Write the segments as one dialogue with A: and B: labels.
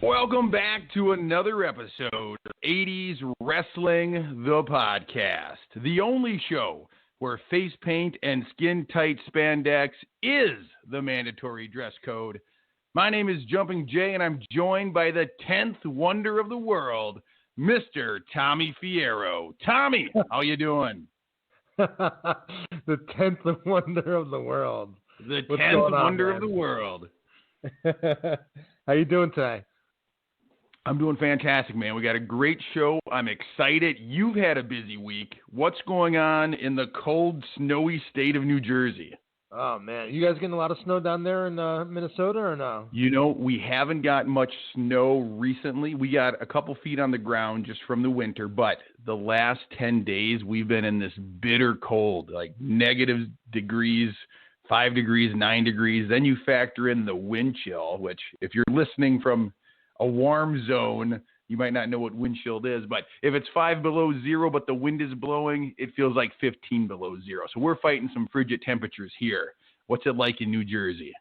A: Welcome back to another episode of 80's Wrestling, the podcast. The only show where face paint and skin-tight spandex is the mandatory dress code. My name is Jumping Jay, and I'm joined by the 10th wonder of the world, Mr. Tommy Fierro. Tommy, how you doing?
B: The 10th wonder of the world.
A: The 10th wonder of the world.
B: How you doing today?
A: I'm doing fantastic, man. We got a great show. I'm excited. You've had a busy week. What's going on in the cold, snowy state of New Jersey?
B: Oh, man. You guys getting a lot of snow down there in Minnesota or no?
A: You know, we haven't got much snow recently. We got a couple feet on the ground just from the winter, but the last 10 days we've been in this bitter cold, like negative degrees, 5 degrees, 9 degrees. Then you factor in the wind chill, which if you're listening from a warm zone, you might not know what wind chill is, but if it's 5 below zero, but the wind is blowing, it feels like 15 below zero. So we're fighting some frigid temperatures here. What's it like in New Jersey?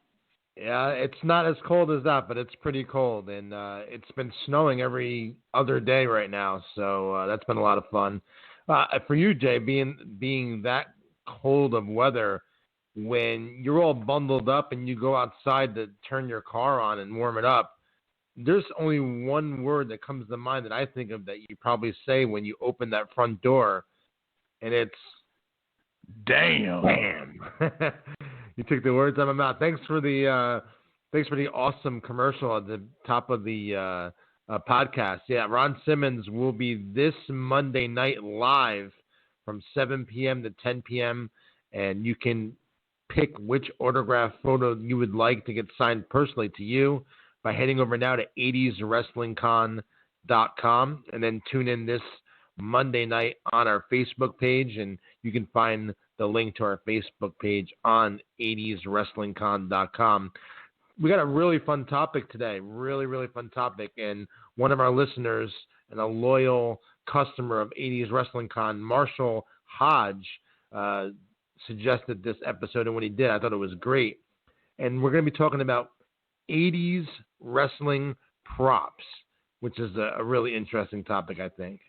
B: Yeah, it's not as cold as that, but it's pretty cold, and it's been snowing every other day right now, so that's been a lot of fun. For you, Jay, being that cold of weather, when you're all bundled up and you go outside to turn your car on and warm it up, there's only one word that comes to mind that I think of that you probably say when you open that front door, and it's
A: damn.
B: You took the words out of my mouth. Thanks for the awesome commercial at the top of the podcast. Yeah, Ron Simmons will be this Monday night live from 7 p.m. to 10 p.m., and you can pick which autograph photo you would like to get signed personally to you by heading over now to 80'swrestlingcon.com and then tune in this Monday night on our Facebook page, and you can find the link to our Facebook page on 80'swrestlingcon.com. We got a really fun topic today, really, really fun topic, and one of our listeners and a loyal customer of 80's Wrestling Con, Marshall Hodge, suggested this episode, and when he did, I thought it was great. And we're going to be talking about 80's wrestling props, which is a really interesting topic, I think.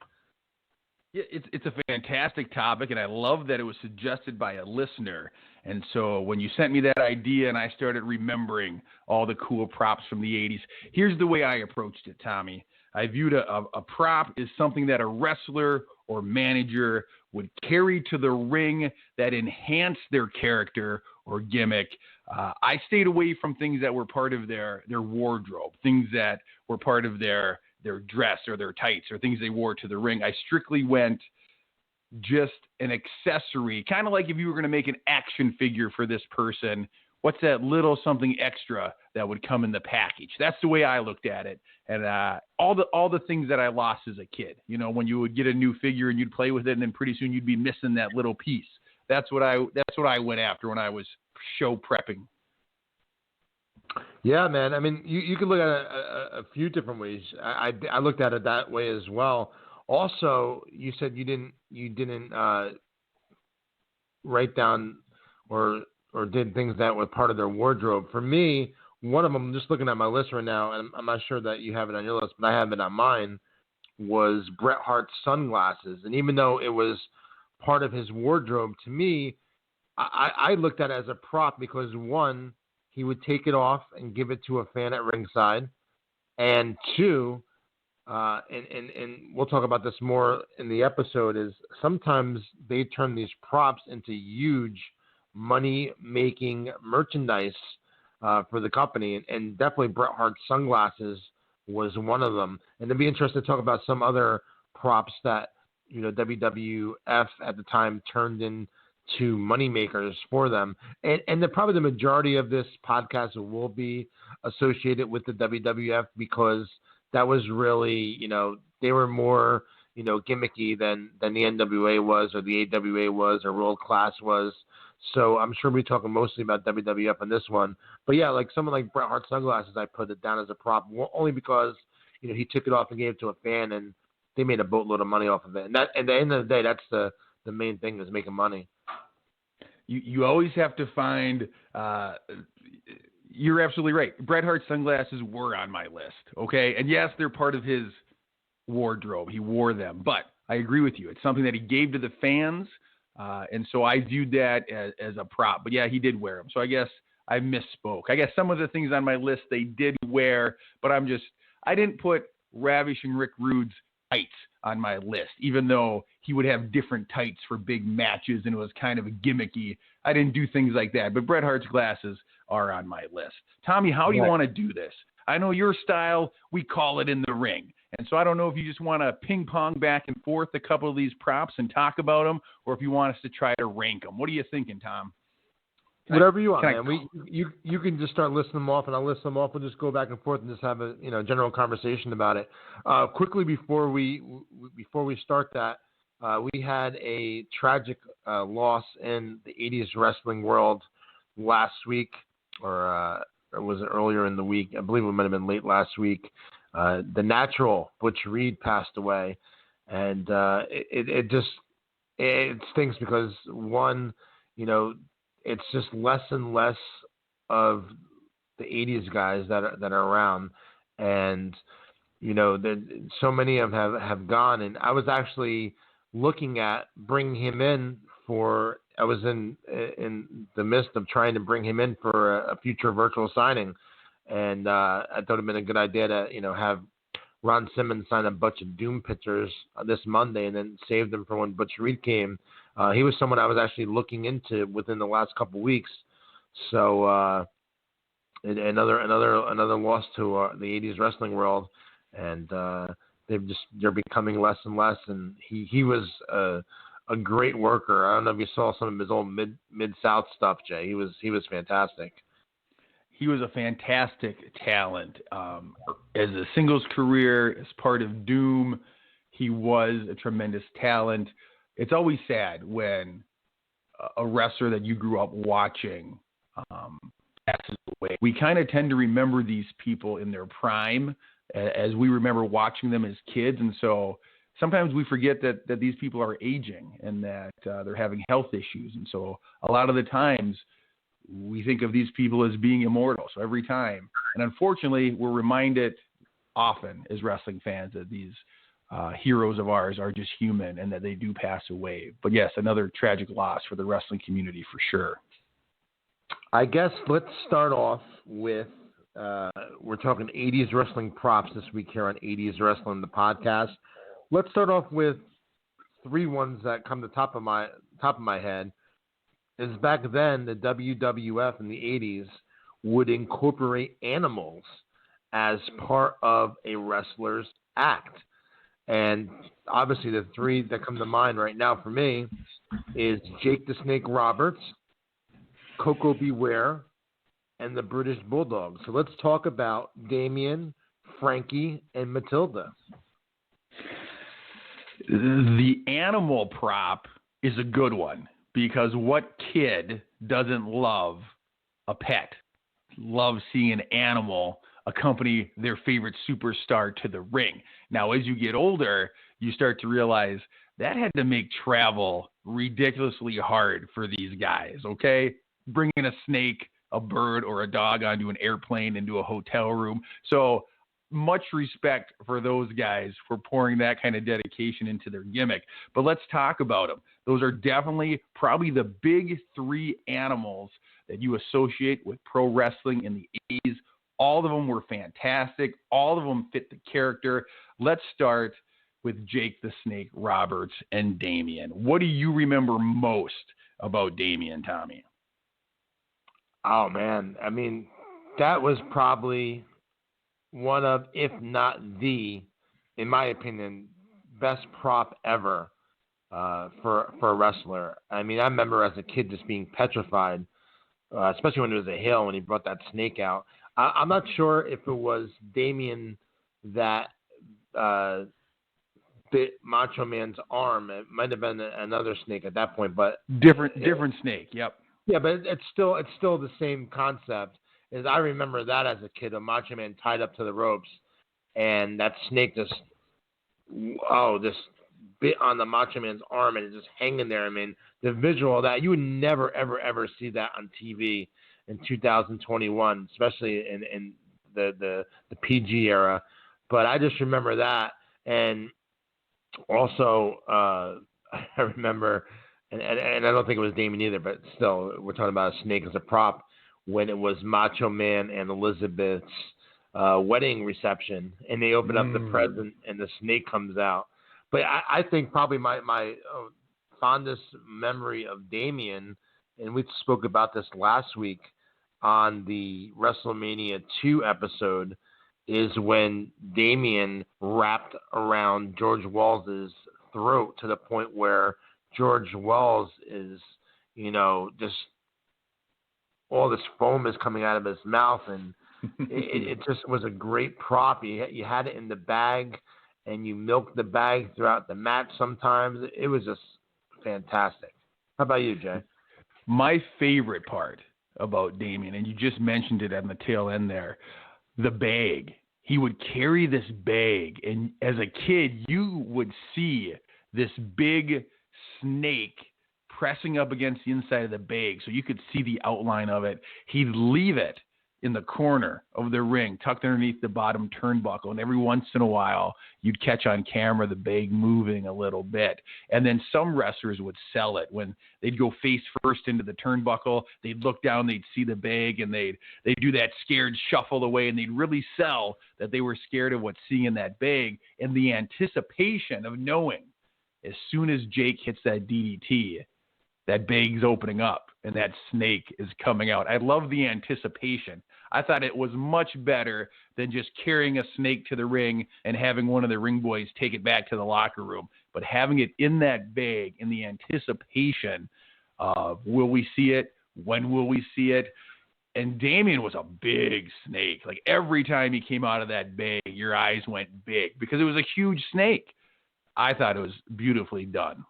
A: Yeah, it's a fantastic topic, and I love that it was suggested by a listener. And so when you sent me that idea and I started remembering all the cool props from the 80s, here's the way I approached it, Tommy. I viewed a prop as something that a wrestler or manager would carry to the ring that enhanced their character or gimmick. I stayed away from things that were part of their wardrobe, things that were part of their dress or their tights or things they wore to the ring. I strictly went just an accessory, kind of like if you were going to make an action figure for this person, what's that little something extra that would come in the package? That's the way I looked at it. And all the things that I lost as a kid, you know, when you would get a new figure and you'd play with it, and then pretty soon you'd be missing that little piece. That's what I went after when I was show prepping.
B: Yeah, man. I mean, you can look at it a few different ways. I looked at it that way as well. Also, you said you didn't write down or did things that were part of their wardrobe. For me, one of them, just looking at my list right now, and I'm not sure that you have it on your list, but I have it on mine, was Bret Hart's sunglasses. And even though it was part of his wardrobe, to me, I looked at it as a prop because, one, he would take it off and give it to a fan at ringside, and two, and we'll talk about this more in the episode, is sometimes they turn these props into huge money-making merchandise for the company, and definitely Bret Hart's sunglasses was one of them. And it'd be interesting to talk about some other props that, you know, WWF at the time turned into moneymakers for them. And probably the majority of this podcast will be associated with the WWF because that was really, you know, they were more, you know, gimmicky than the NWA was or the AWA was or World Class was. So I'm sure we're talking mostly about WWF on this one. But yeah, like someone like Bret Hart sunglasses, I put it down as a prop only because, you know, he took it off and gave it to a fan and they made a boatload of money off of it. And that, at the end of the day, that's the main thing, is making money.
A: You always have to find, You're absolutely right. Bret Hart's sunglasses were on my list, okay? And yes, they're part of his wardrobe. He wore them. But I agree with you. It's something that he gave to the fans, and so I viewed that as a prop. But, yeah, he did wear them. So I guess I misspoke. I guess some of the things on my list they did wear, but I didn't put Ravishing Rick Rude's tights on my list, even though he would have different tights for big matches and it was kind of a gimmicky. I didn't do things like that, but Bret Hart's glasses are on my list. Tommy, how do you want to do this? I know your style, we call it in the ring. And so I don't know if you just want to ping pong back and forth a couple of these props and talk about them, or if you want us to try to rank them. What are you thinking, Tom?
B: Whatever you want, man. You can just start listing them off, and I'll list them off. We'll just go back and forth and just have a general conversation about it. Quickly before we start that, we had a tragic loss in the 80s wrestling world last week, or was it earlier in the week? I believe it might have been late last week. The Natural, Butch Reed, passed away, and it stinks because one, it's just less and less of the 80s guys that are around, and so many of them have gone. And I was actually looking at bringing him in I was in the midst of trying to bring him in for a future virtual signing, and I thought it'd been a good idea to have Ron Simmons sign a bunch of Doom pictures this Monday and then save them for when Butch Reed came. He was someone I was actually looking into within the last couple of weeks. So another loss to the 80s wrestling world, and they're becoming less and less. And he was a great worker. I don't know if you saw some of his old Mid-South stuff, Jay. He was fantastic.
A: He was a fantastic talent. As a singles career, as part of Doom, he was a tremendous talent. It's always sad when a wrestler that you grew up watching passes away. We kind of tend to remember these people in their prime as we remember watching them as kids. And so sometimes we forget that these people are aging and that they're having health issues. And so a lot of the times we think of these people as being immortal. So every time. And unfortunately, we're reminded often as wrestling fans that these heroes of ours are just human and that they do pass away. But yes, another tragic loss for the wrestling community for sure.
B: I guess let's start off with, we're talking 80s wrestling props this week here on 80s Wrestling, the podcast. Let's start off with three ones that come to the top of my head. Is back then the WWF in the 80s would incorporate animals as part of a wrestler's act. And obviously the three that come to mind right now for me is Jake the Snake Roberts, Coco Beware, and the British Bulldog. So let's talk about Damien, Frankie, and Matilda.
A: The animal prop is a good one because what kid doesn't love a pet, love seeing an animal accompany their favorite superstar to the ring? Now, as you get older, you start to realize that had to make travel ridiculously hard for these guys, okay? Bringing a snake, a bird, or a dog onto an airplane into a hotel room. So much respect for those guys for pouring that kind of dedication into their gimmick. But let's talk about them. Those are definitely probably the big three animals that you associate with pro wrestling in the 80s. All of them were fantastic. All of them fit the character. Let's start with Jake the Snake Roberts and Damien. What do you remember most about Damien, Tommy?
B: Oh, man. I mean, that was probably one of, if not the, in my opinion, best prop ever for a wrestler. I mean, I remember as a kid just being petrified, especially when it was a hill when he brought that snake out. I'm not sure if it was Damien that bit Macho Man's arm. It might have been another snake at that point, but
A: different snake. Yep.
B: Yeah, but it's still the same concept. As I remember that as a kid, a Macho Man tied up to the ropes, and that snake just bit on the Macho Man's arm, and it's just hanging there. I mean, the visual of that, you would never, ever, ever see that on TV. in 2021, especially in the PG era. But I just remember that, and also I remember, and I don't think it was Damien either, but still, we're talking about a snake as a prop when it was Macho Man and Elizabeth's wedding reception, and they open up the present and the snake comes out. But I think probably my fondest memory of Damien, and we spoke about this last week on the WrestleMania 2 episode, is when Damien wrapped around George Wells's throat to the point where George Wells is, just all this foam is coming out of his mouth, and it just was a great prop. You had it in the bag, and you milked the bag throughout the match sometimes. It was just fantastic. How about you, Jay?
A: My favorite part about Damien, and you just mentioned it on the tail end there, the bag. He would carry this bag, and as a kid, you would see this big snake pressing up against the inside of the bag, so you could see the outline of it. He'd leave it in the corner of the ring, tucked underneath the bottom turnbuckle, and every once in a while, you'd catch on camera the bag moving a little bit. And then some wrestlers would sell it when they'd go face first into the turnbuckle. They'd look down, they'd see the bag, and they'd do that scared shuffle away, and they'd really sell that they were scared of what's seeing in that bag, and the anticipation of knowing as soon as Jake hits that DDT, that bag's opening up and that snake is coming out. I love the anticipation. I thought it was much better than just carrying a snake to the ring and having one of the ring boys take it back to the locker room. But having it in that bag, in the anticipation of will we see it? When will we see it? And Damien was a big snake. Like every time he came out of that bag, your eyes went big because it was a huge snake. I thought it was beautifully done.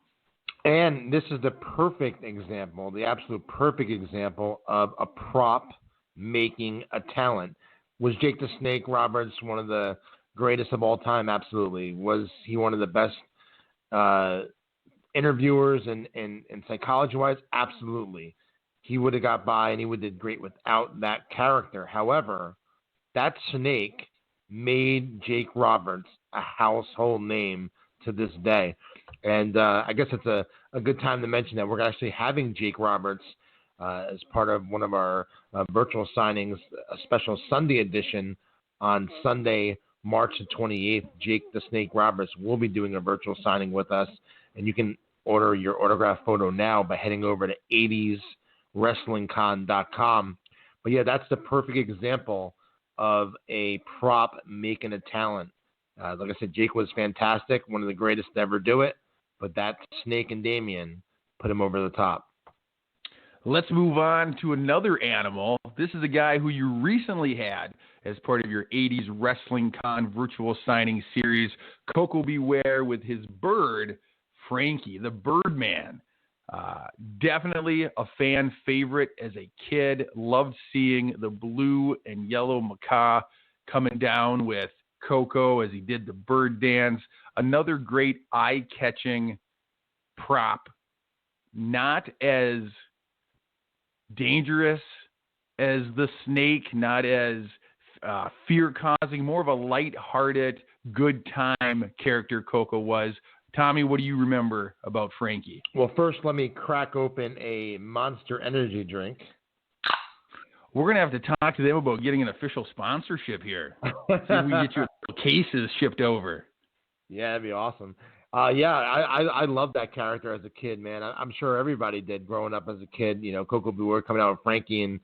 B: And this is the perfect example, the absolute perfect example of a prop making a talent. Was Jake the Snake Roberts one of the greatest of all time? Absolutely. Was he one of the best interviewers and psychology-wise? Absolutely. He would have got by and he would have did great without that character. However, that snake made Jake Roberts a household name to this day. And I guess it's a good time to mention that we're actually having Jake Roberts as part of one of our virtual signings, a special Sunday edition on Sunday, March the 28th. Jake the Snake Roberts will be doing a virtual signing with us, and you can order your autograph photo now by heading over to 80'swrestlingcon.com. But yeah, that's the perfect example of a prop making a talent. Like I said, Jake was fantastic, one of the greatest to ever do it, but that snake and Damien put him over the top.
A: Let's move on to another animal. This is a guy who you recently had as part of your 80's Wrestling Con virtual signing series, Coco Beware, with his bird, Frankie, the Birdman. Definitely a fan favorite as a kid. Loved seeing the blue and yellow macaw coming down with Coco as he did the bird dance. Another great eye-catching prop. Not as dangerous as the snake, not as fear-causing, more of a light-hearted, good time character Coco was. Tommy, what do you remember about Frankie?
B: Well, first let me crack open a Monster Energy drink.
A: We're going to have to talk to them about getting an official sponsorship here. See if we can get your cases shipped over.
B: Yeah, that'd be awesome. I loved that character as a kid, man. I'm sure everybody did growing up as a kid. You know, Coco Beware coming out with Frankie and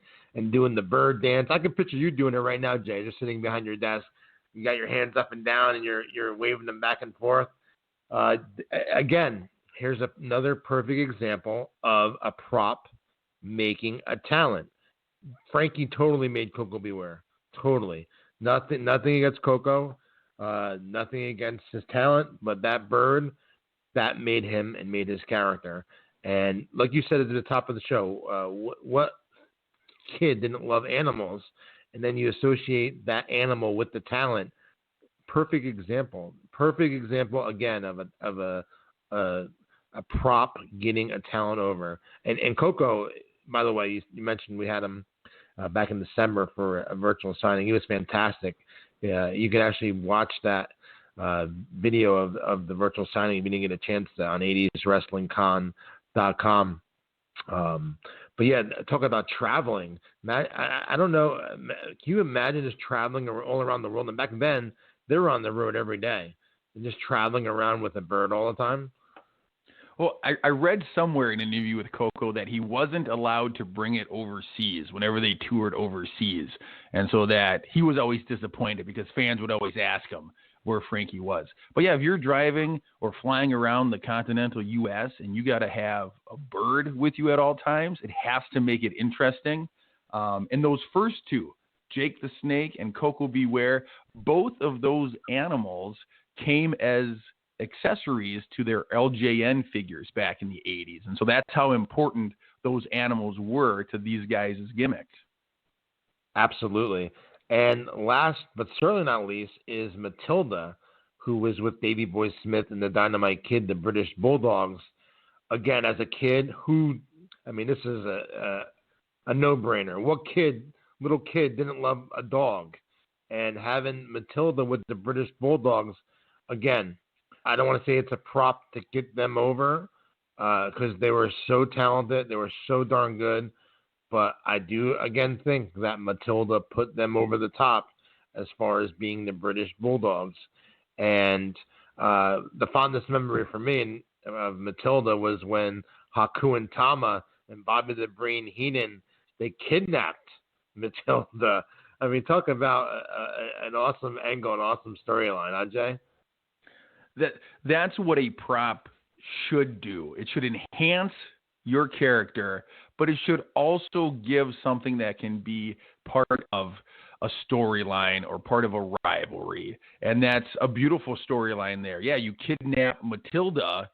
B: doing the bird dance. I can picture you doing it right now, Jay, just sitting behind your desk. You got your hands up and down and you're waving them back and forth. Again, here's another perfect example of a prop making a talent. Frankie totally made Coco Beware. Totally. Nothing against Coco. Nothing against his talent, but that bird, that made him and made his character. And like you said at the top of the show, what kid didn't love animals? And then you associate that animal with the talent. Perfect example again of a prop getting a talent over. And Coco, by the way, you mentioned we had him back in December for a virtual signing. He was fantastic. You can actually watch that video of the virtual signing if you didn't get a chance to, on 80'swrestlingcon.com. But yeah, talk about traveling. I don't know. Can you imagine just traveling all around the world? And back then, they were on the road every day and just traveling around with a bird all the time.
A: Well, I read somewhere in an interview with Coco that he wasn't allowed to bring it overseas whenever they toured overseas. And so that he was always disappointed because fans would always ask him where Frankie was. But yeah, if you're driving or flying around the continental U.S. and you got to have a bird with you at all times, it has to make it interesting. And those first two, Jake the Snake and Coco Beware, both of those animals came as accessories to their LJN figures back in the 80s. And so that's how important those animals were to these guys' gimmicks.
B: Absolutely. And last but certainly not least is Matilda, who was with Davey Boy Smith and the Dynamite Kid, the British Bulldogs. Again, as a kid, this is a no-brainer. What little kid didn't love a dog? And having Matilda with the British Bulldogs, again, I don't want to say it's a prop to get them over because they were so talented. They were so darn good. But I do, again, think that Matilda put them over the top as far as being the British Bulldogs. And the fondest memory for me of Matilda was when Haku and Tama and Bobby the Brain Heenan, they kidnapped Matilda. I mean, talk about an awesome angle, an awesome storyline, huh, Jay?
A: That's what a prop should do. It should enhance your character, but it should also give something that can be part of a storyline or part of a rivalry. And that's a beautiful storyline there. Yeah, you kidnap Matilda,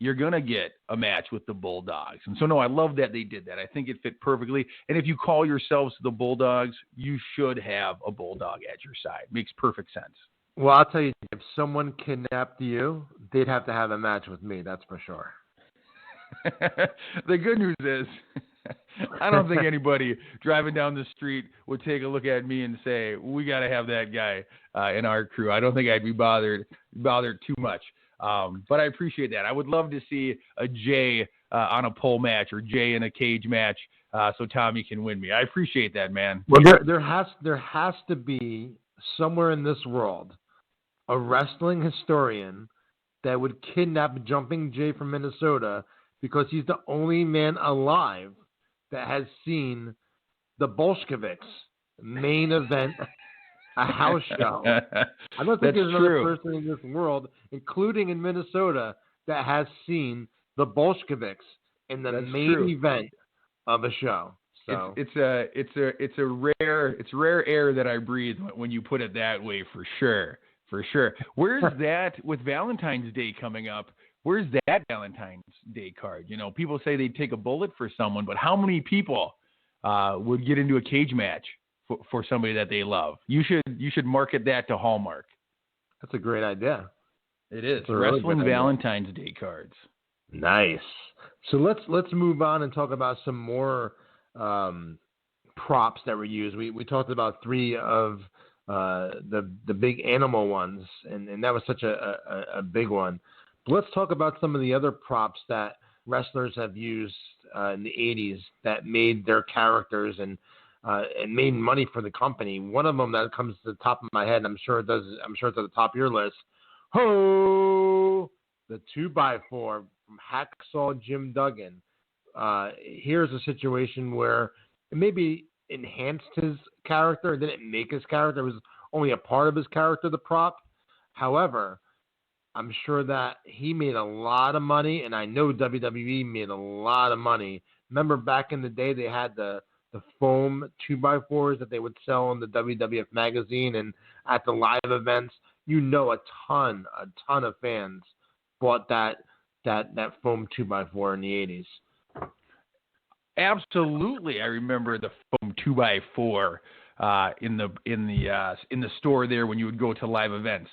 A: you're going to get a match with the Bulldogs. And so, no, I love that they did that. I think it fit perfectly. And if you call yourselves the Bulldogs, you should have a Bulldog at your side. Makes perfect sense.
B: Well, I'll tell you, if someone kidnapped you, they'd have to have a match with me, that's for sure.
A: The good news is, I don't think anybody driving down the street would take a look at me and say, we got to have that guy in our crew. I don't think I'd be bothered too much. But I appreciate that. I would love to see a Jay on a pole match or Jay in a cage match so Tommy can win me. I appreciate that, man.
B: Well, there has to be somewhere in this world a wrestling historian that would kidnap Jumping Jay from Minnesota because he's the only man alive that has seen the Bolsheviks main event a house show. I don't think there's another person in this world, including in Minnesota, that has seen the Bolsheviks in the main event of a show. So
A: it's rare air that I breathe when you put it that way, for sure. For sure. Where's that with Valentine's Day coming up? Where's that Valentine's Day card? You know, people say they'd take a bullet for someone, but how many people would get into a cage match for somebody that they love? You should market that to Hallmark.
B: That's a great idea.
A: It is. Wrestling Valentine's Day cards.
B: Nice. So let's move on and talk about some more props that were used. We talked about three of the big animal ones, and that was such a big one. But let's talk about some of the other props that wrestlers have used in the 80s that made their characters and made money for the company. One of them that comes to the top of my head, and I'm sure it's at the top of your list. Ho! The 2x4 from Hacksaw Jim Duggan. Here's a situation where it maybe enhanced his character and didn't make his character. It was only a part of his character, the prop. However, I'm sure that he made a lot of money, and I know WWE made a lot of money. Remember back in the day, they had the foam 2x4s that they would sell in the WWF magazine and at the live events. You know, a ton of fans bought that foam 2x4 in the 80s.
A: Absolutely, I remember the foam 2x4 in the store there when you would go to live events.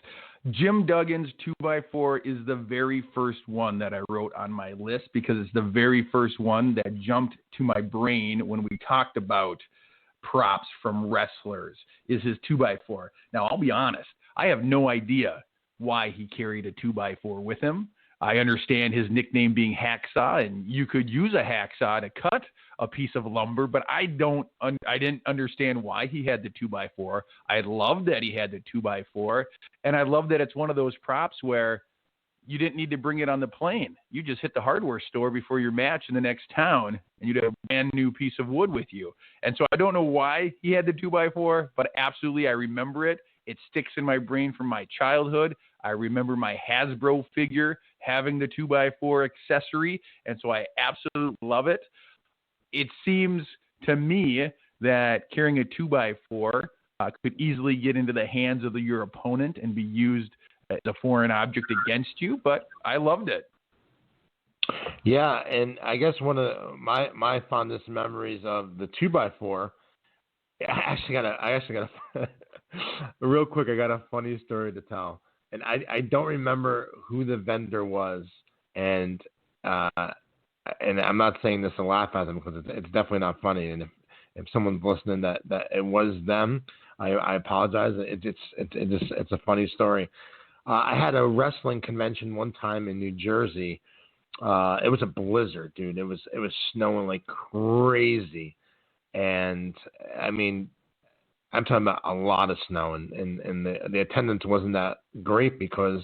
A: Jim Duggans 2x4 is the very first one that I wrote on my list because it's the very first one that jumped to my brain when we talked about props from wrestlers is his 2x4. Now, I'll be honest. I have no idea why he carried a 2x4 with him. I understand his nickname being Hacksaw, and you could use a hacksaw to cut a piece of lumber, but I didn't understand why he had the 2x4. I love that he had the 2x4, and I love that it's one of those props where you didn't need to bring it on the plane. You just hit the hardware store before your match in the next town, and you'd have a brand new piece of wood with you. And so I don't know why he had the 2x4, but absolutely I remember it. It sticks in my brain from my childhood. I remember my Hasbro figure having the 2x4 accessory, and so I absolutely love it. It seems to me that carrying a 2x4 could easily get into the hands of your opponent and be used as a foreign object against you, but I loved it.
B: Yeah, and I guess one of my fondest memories of the 2x4, I actually got a real quick. I got a funny story to tell, and I don't remember who the vendor was, and I'm not saying this to laugh at them because it's definitely not funny. And if someone's listening that it was them, I apologize. It's a funny story. I had a wrestling convention one time in New Jersey. It was a blizzard, dude. It was snowing like crazy, and I mean, I'm talking about a lot of snow, and the attendance wasn't that great because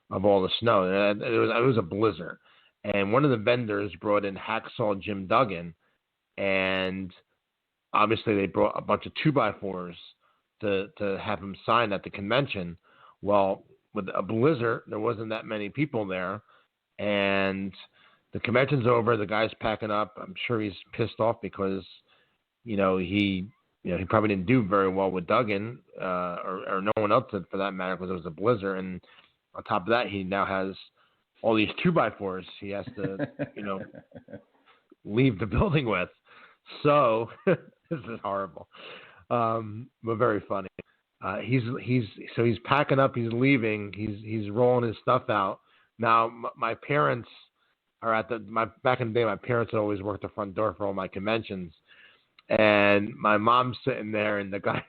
B: of all the snow. It was a blizzard, and one of the vendors brought in Hacksaw Jim Duggan, and obviously they brought a bunch of 2x4s to have him sign at the convention. Well, with a blizzard, there wasn't that many people there, and the convention's over. The guy's packing up. I'm sure he's pissed off because, he probably didn't do very well with Duggan or no one else did for that matter because it was a blizzard. And on top of that, he now has all these 2x4s he has to, leave the building with. So this is horrible, but very funny. He's packing up. He's leaving. He's rolling his stuff out. Now my parents are back in the day. My parents had always worked the front door for all my conventions, and my mom's sitting there, and the guy's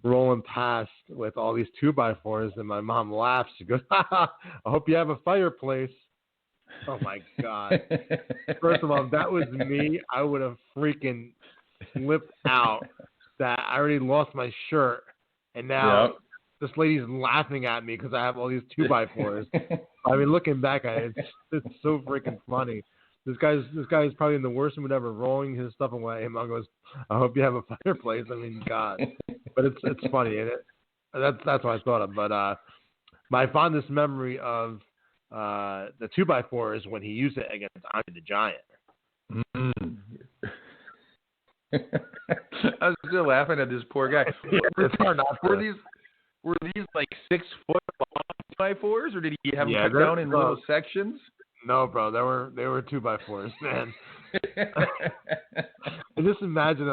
B: rolling past with all these 2x4s, and my mom laughs. She goes, "I hope you have a fireplace." Oh my God! First of all, if that was me, I would have freaking flipped out. That I already lost my shirt. And now this lady's laughing at me because I have all these 2x4s. I mean, looking back at it, it's so freaking funny. This guy is probably in the worst mood ever, rolling his stuff away. And mom goes, "I hope you have a fireplace." I mean, God, but it's funny, and that's what I thought of. But my fondest memory of the 2x4 is when he used it against Andre the Giant.
A: Mm. I was still laughing at this poor guy.
B: It's hard not to.
A: Were these like 6 foot long 2x4s, or did he have them cut down in little sections?
B: No, bro, they were 2x4s, man. Just imagine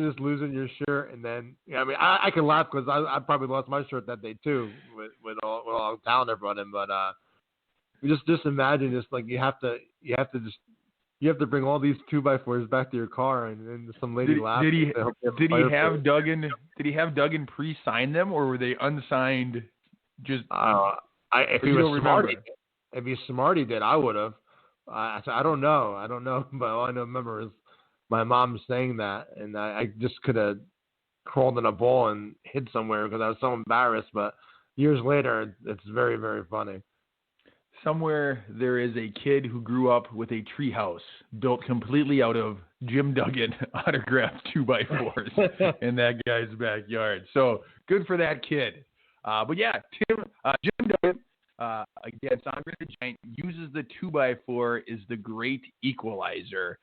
B: just losing your shirt, and then I can laugh because I probably lost my shirt that day too with all the talent I brought in, but just imagine just like you have to bring all these 2x4s back to your car, and then some lady laughs. Did he have Duggan pre-sign them, or were they unsigned? Just if he was smart, he did. I would have. I don't know, but all I remember is my mom saying that, and I just could have crawled in a ball and hid somewhere because I was so embarrassed. But years later, it's very, very funny.
A: Somewhere there is a kid who grew up with a treehouse built completely out of Jim Duggan autographed 2x4s in that guy's backyard. So good for that kid. But yeah, Jim Duggan against Andre the Giant uses the 2x4 is the great equalizer.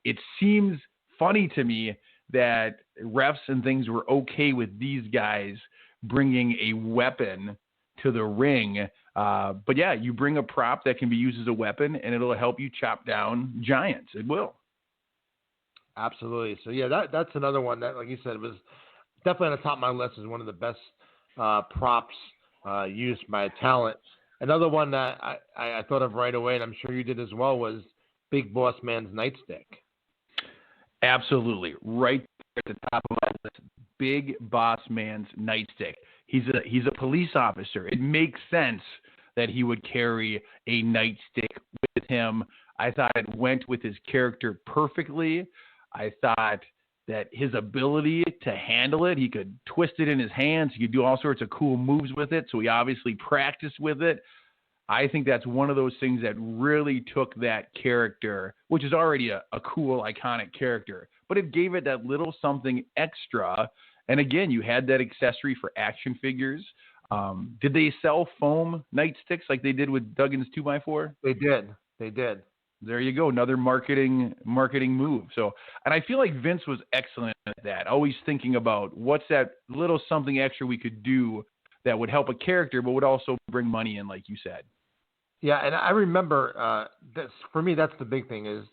A: It seems funny to me that refs and things were okay with these guys bringing a weapon to the ring. But yeah, you bring a prop that can be used as a weapon, and it'll help you chop down giants. It will.
B: Absolutely. So yeah, that's another one that, like you said, was definitely on the top of my list as one of the best props used by talent. Another one that I thought of right away, and I'm sure you did as well, was Big Boss Man's Nightstick.
A: Absolutely. Right there at the top of my list, Big Boss Man's Nightstick. He's a police officer. It makes sense that he would carry a nightstick with him. I thought it went with his character perfectly. I thought that his ability to handle it, he could twist it in his hands. He could do all sorts of cool moves with it. So he obviously practiced with it. I think that's one of those things that really took that character, which is already a cool, iconic character, but it gave it that little something extra. And again, you had that accessory for action figures. Did they sell foam nightsticks like they did with Duggans 2x4?
B: They did.
A: There you go, another marketing move. So, and I feel like Vince was excellent at that, always thinking about what's that little something extra we could do that would help a character, but would also bring money in, like you said.
B: Yeah, and I remember for me, that's the big thing is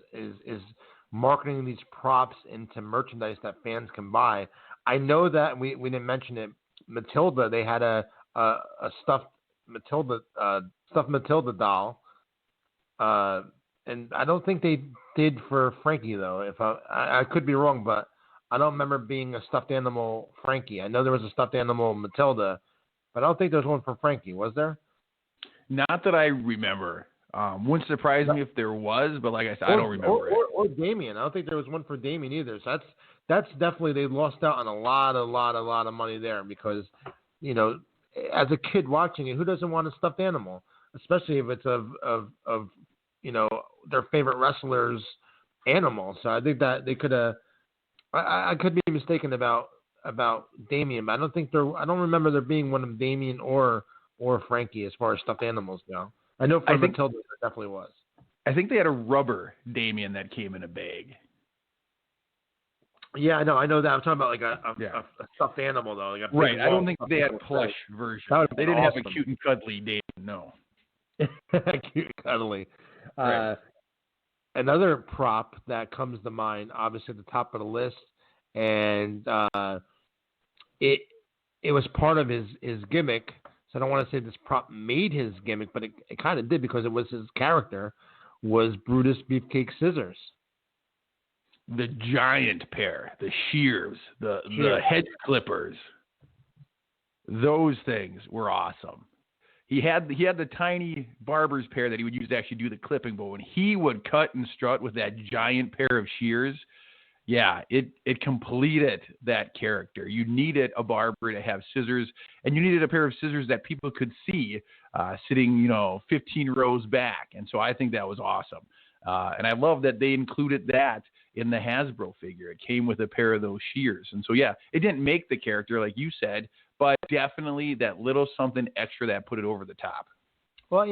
B: marketing these props into merchandise that fans can buy. I know that we didn't mention it. Matilda, they had a stuffed Matilda doll, and I don't think they did for Frankie though. If I could be wrong, but I don't remember being a stuffed animal Frankie. I know there was a stuffed animal Matilda, but I don't think there was one for Frankie. Was there?
A: Not that I remember. Wouldn't surprise me if there was, but like I said, I don't remember it.
B: Or Damien. I don't think there was one for Damien either. So that's definitely, they lost out on a lot of money there because, you know, as a kid watching it, who doesn't want a stuffed animal, especially if it's of you know, their favorite wrestlers' animal. So I think that they could have. I could be mistaken about Damien, but I don't remember there being one of Damien or Frankie as far as stuffed animals go. I know for Matilda there definitely was.
A: I think they had a rubber Damien that came in a bag.
B: Yeah, I know that. I'm talking about like a stuffed animal though. Like
A: right. I don't think they had plush version. They didn't have a cute and cuddly Damien. No.
B: Cute and cuddly. Right. Another prop that comes to mind, obviously at the top of the list, and it was part of his gimmick. So I don't want to say this prop made his gimmick, but it kind of did because it was his character, was Brutus Beefcake Scissors.
A: The giant pair, the shears, the hedge clippers. Those things were awesome. He had the tiny barber's pair that he would use to actually do the clipping, but when he would cut and strut with that giant pair of shears, yeah, it completed that character. You needed a barber to have scissors, and you needed a pair of scissors that people could see sitting, 15 rows back. And so I think that was awesome. And I love that they included that in the Hasbro figure. It came with a pair of those shears. And so, yeah, it didn't make the character, like you said, but definitely that little something extra that put it over the top.
B: Well,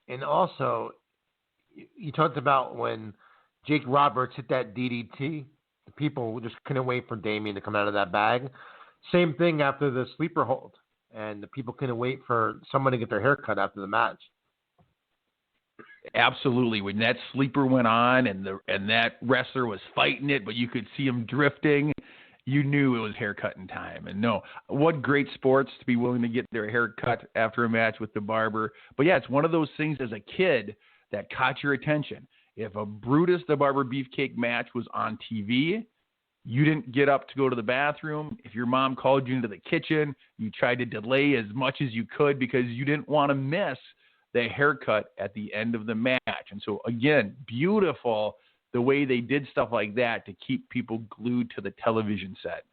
B: and also you talked about when Jake Roberts hit that DDT, the people just couldn't wait for Damien to come out of that bag. Same thing after the sleeper hold, and the people couldn't wait for someone to get their hair cut after the match.
A: Absolutely. When that sleeper went on and that wrestler was fighting it, but you could see him drifting, you knew it was haircutting time. And no, what great sports to be willing to get their hair cut after a match with the barber. But yeah, it's one of those things as a kid that caught your attention. If a Brutus the Barber Beefcake match was on TV, you didn't get up to go to the bathroom. If your mom called you into the kitchen, you tried to delay as much as you could because you didn't want to miss the haircut at the end of the match. And so, again, beautiful the way they did stuff like that to keep people glued to the television set.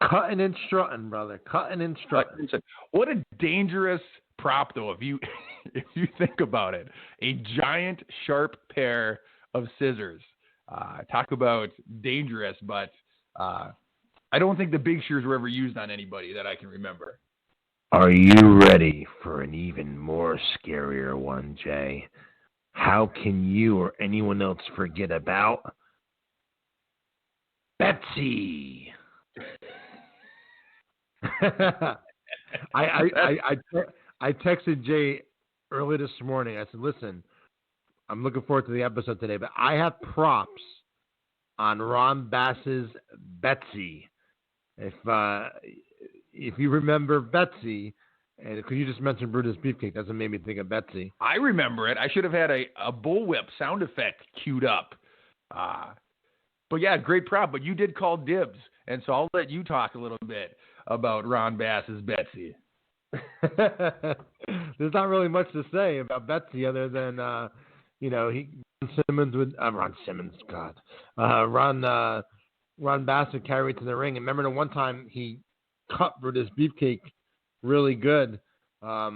B: Cutting and strutting, brother. Cutting and strutting.
A: What a dangerous prop, though, if you think about it. A giant, sharp pair of scissors. Talk about dangerous, but I don't think the big shears were ever used on anybody that I can remember.
B: Are you ready for an even more scarier one, Jay? How can you or anyone else forget about Betsy? I texted Jay early this morning. I said, listen, I'm looking forward to the episode today, but I have props on Ron Bass's Betsy. If you remember Betsy, and because you just mentioned Brutus Beefcake, doesn't make me think of Betsy.
A: I remember it. I should have had a bullwhip sound effect queued up. But yeah, great prop. But you did call dibs, and so I'll let you talk a little bit about Ron Bass's Betsy.
B: There's not really much to say about Betsy other than Ron Bass would carry it to the ring. And remember the one time he cut Brutus Beefcake really good. That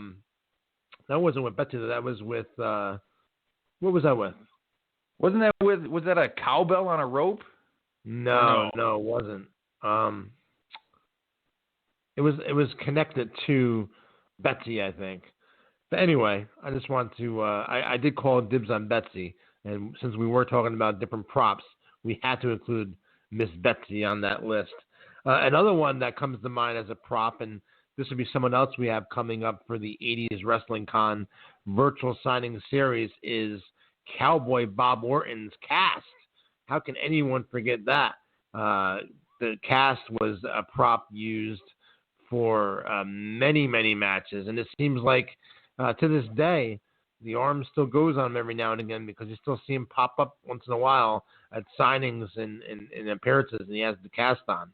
B: wasn't with Betsy. That was with what was that with?
A: Was that a cowbell on a rope?
B: No, it wasn't. It was connected to Betsy, I think. But anyway, I just want to. I did call dibs on Betsy, and since we were talking about different props, we had to include Miss Betsy on that list. Another one that comes to mind as a prop, and this would be someone else we have coming up for the 80s Wrestling Con virtual signing series, is Cowboy Bob Orton's cast. How can anyone forget that? The cast was a prop used for many, many matches, and it seems like to this day the arm still goes on him every now and again because you still see him pop up once in a while at signings and appearances, and he has the cast on.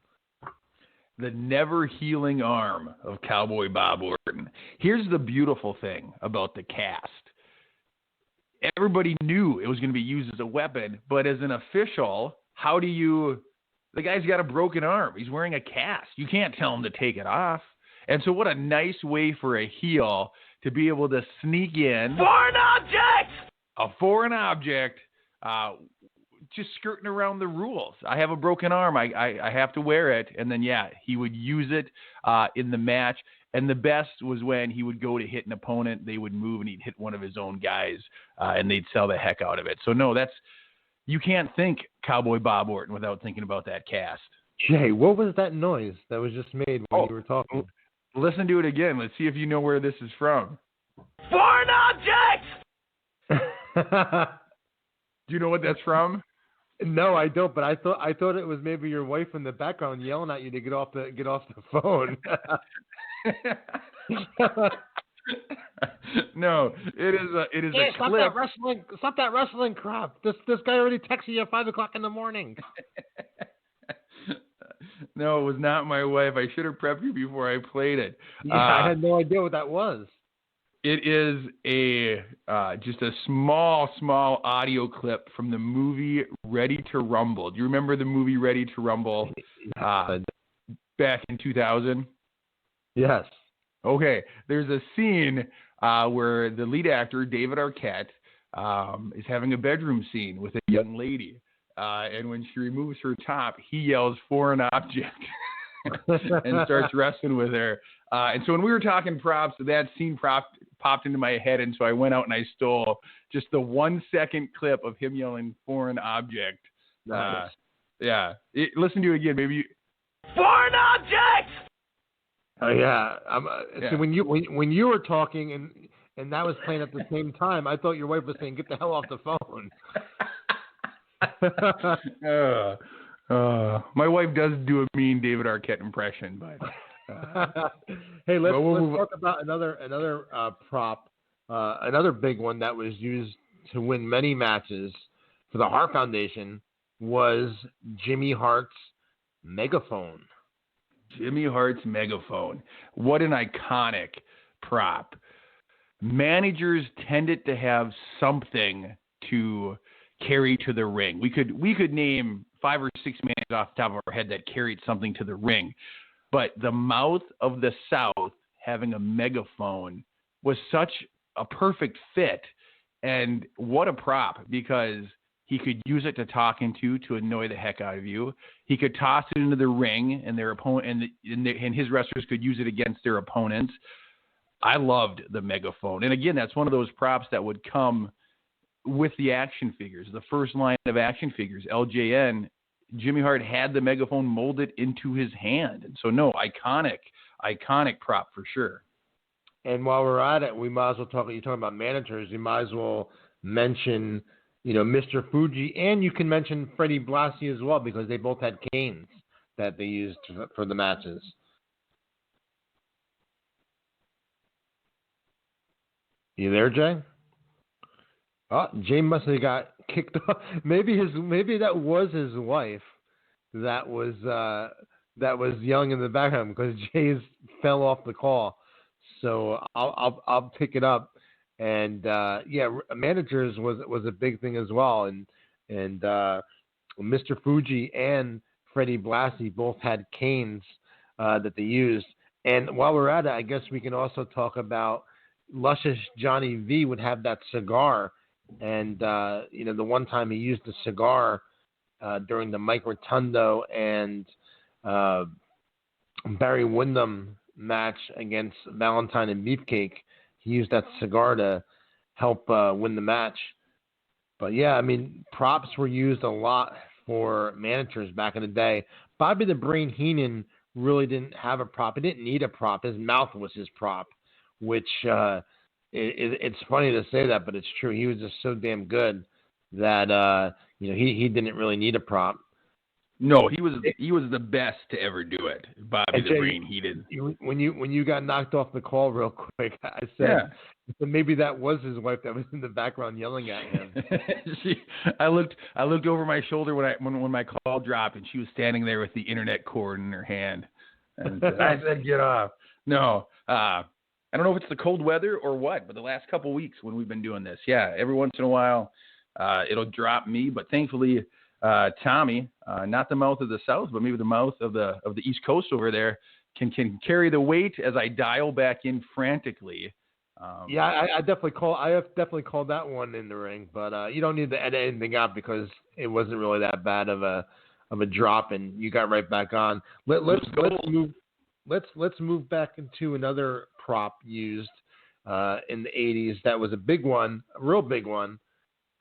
A: The never healing arm of Cowboy Bob Orton. Here's the beautiful thing about the cast. Everybody knew it was going to be used as a weapon, but as an official, the guy's got a broken arm. He's wearing a cast. You can't tell him to take it off. And so what a nice way for a heel to be able to sneak in.
C: Foreign object!
A: A foreign object, just skirting around the rules. I have a broken arm. I have to wear it. And then, he would use it in the match. And the best was when he would go to hit an opponent, they would move and he'd hit one of his own guys, and they'd sell the heck out of it. So, no, you can't think Cowboy Bob Orton without thinking about that cast.
B: Jay, what was that noise that was just made when you were talking?
A: Listen to it again. Let's see if you know where this is from.
C: Foreign object!
A: Do you know what that's from?
B: No, I don't. But I thought it was maybe your wife in the background yelling at you to get off the phone.
A: No, it is a
B: stop
A: clip.
B: Stop that wrestling crap. This guy already texted you at 5 o'clock in the morning.
A: No, it was not my wife. I should have prepped you before I played it.
B: Yeah, I had no idea what that was.
A: It is just a small audio clip from the movie Ready to Rumble. Do you remember the movie Ready to Rumble back in 2000?
B: Yes.
A: Okay. There's a scene where the lead actor, David Arquette, is having a bedroom scene with a young lady. And when she removes her top, he yells, "Foreign object," and starts wrestling with her. And so when we were talking props, that scene popped into my head, and so I went out and I stole just the 1 second clip of him yelling "foreign object."
B: Nice.
A: Listen to it again, maybe.
C: Foreign object!
B: Oh yeah.
A: Yeah.
B: So when you were talking and that was playing at the same time, I thought your wife was saying, "Get the hell off the phone."
A: My wife does do a mean David Arquette impression, but
B: hey, let's talk about another prop, another big one that was used to win many matches for the Hart Foundation was Jimmy Hart's Megaphone.
A: Jimmy Hart's Megaphone. What an iconic prop. Managers tended to have something to carry to the ring. We could name 5 or 6 managers off the top of our head that carried something to the ring. But the mouth of the South having a megaphone was such a perfect fit. And what a prop, because he could use it to talk into to annoy the heck out of you. He could toss it into the ring, and their opponent and his wrestlers could use it against their opponents. I loved the megaphone. And again, that's one of those props that would come with the action figures, the first line of action figures, LJN. Jimmy Hart had the megaphone molded into his hand. And so, no, iconic prop for sure.
B: And while we're at it, we might as well you're talking about managers, you might as well mention, Mr. Fuji, and you can mention Freddie Blassie as well, because they both had canes that they used for the matches. You there, Jay? Oh, Jay must have got kicked off. Maybe that was his wife that was yelling in the background because Jay's fell off the call. So I'll pick it up. And managers was a big thing as well. And Mr. Fuji and Freddie Blassie both had canes that they used. And while we're at it, I guess we can also talk about Luscious Johnny V would have that cigar. And, the one time he used the cigar during the Mike Rotundo and Barry Windham match against Valentine and Beefcake, he used that cigar to help win the match. But, yeah, I mean, props were used a lot for managers back in the day. Bobby the Brain Heenan really didn't have a prop. He didn't need a prop. His mouth was his prop, which it's funny to say that, but it's true. He was just so damn good that he didn't really need a prop.
A: No, he was the best to ever do it. Bobby the Brain Heenan.
B: When you got knocked off the call real quick, I said maybe that was his wife that was in the background yelling at him.
A: I looked over my shoulder when my call dropped, and she was standing there with the internet cord in her hand. And I said, "Get off." No, I don't know if it's the cold weather or what, but the last couple of weeks when we've been doing this, every once in a while it'll drop me. But thankfully, Tommy, not the mouth of the South, but maybe the mouth of the East Coast over there, can carry the weight as I dial back in frantically.
B: I have definitely called that one in the ring, but you don't need to edit anything out because it wasn't really that bad of a drop, and you got right back on. Let's move back into another prop used in the 80s. That was a big one, a real big one,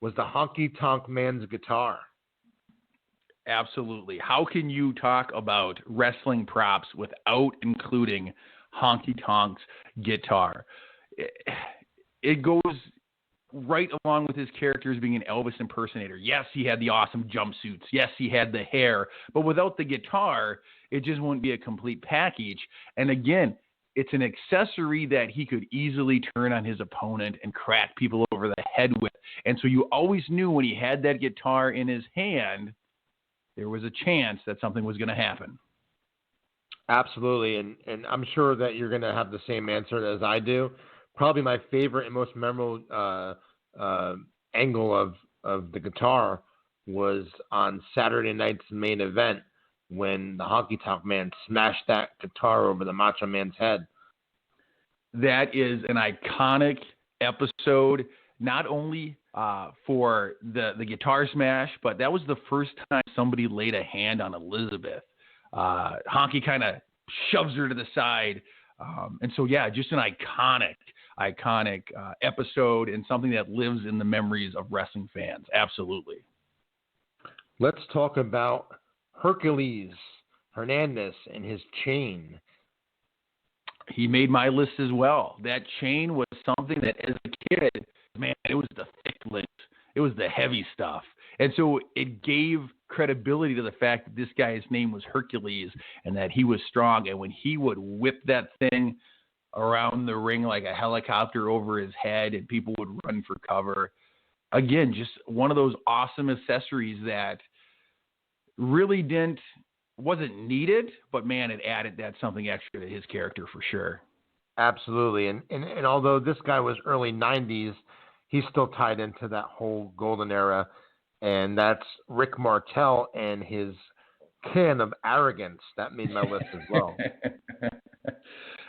B: was the Honky Tonk Man's guitar.
A: Absolutely. How can you talk about wrestling props without including Honky Tonk's guitar? It goes right along with his character as being an Elvis impersonator. Yes, he had the awesome jumpsuits. Yes, he had the hair. But without the guitar, it just wouldn't be a complete package. And again, it's an accessory that he could easily turn on his opponent and crack people over the head with. And so you always knew when he had that guitar in his hand, there was a chance that something was going to happen.
B: Absolutely. And I'm sure that you're going to have the same answer as I do. Probably my favorite and most memorable angle of the guitar was on Saturday night's main event when the Honky Tonk Man smashed that guitar over the Macho Man's head.
A: That is an iconic episode, not only for the guitar smash, but that was the first time somebody laid a hand on Elizabeth. Honky kind of shoves her to the side. And so, just an iconic episode and something that lives in the memories of wrestling fans. Absolutely.
B: Let's talk about Hercules, Hernandez, and his chain.
A: He made my list as well. That chain was something that as a kid, man, it was the thick links. It was the heavy stuff. And so it gave credibility to the fact that this guy's name was Hercules and that he was strong. And when he would whip that thing around the ring like a helicopter over his head and people would run for cover, again, just one of those awesome accessories that really wasn't needed, but man, it added that something extra to his character for sure.
B: Absolutely. And although this guy was early 90s, he's still tied into that whole golden era. And that's Rick Martel and his can of arrogance. That made my list as well.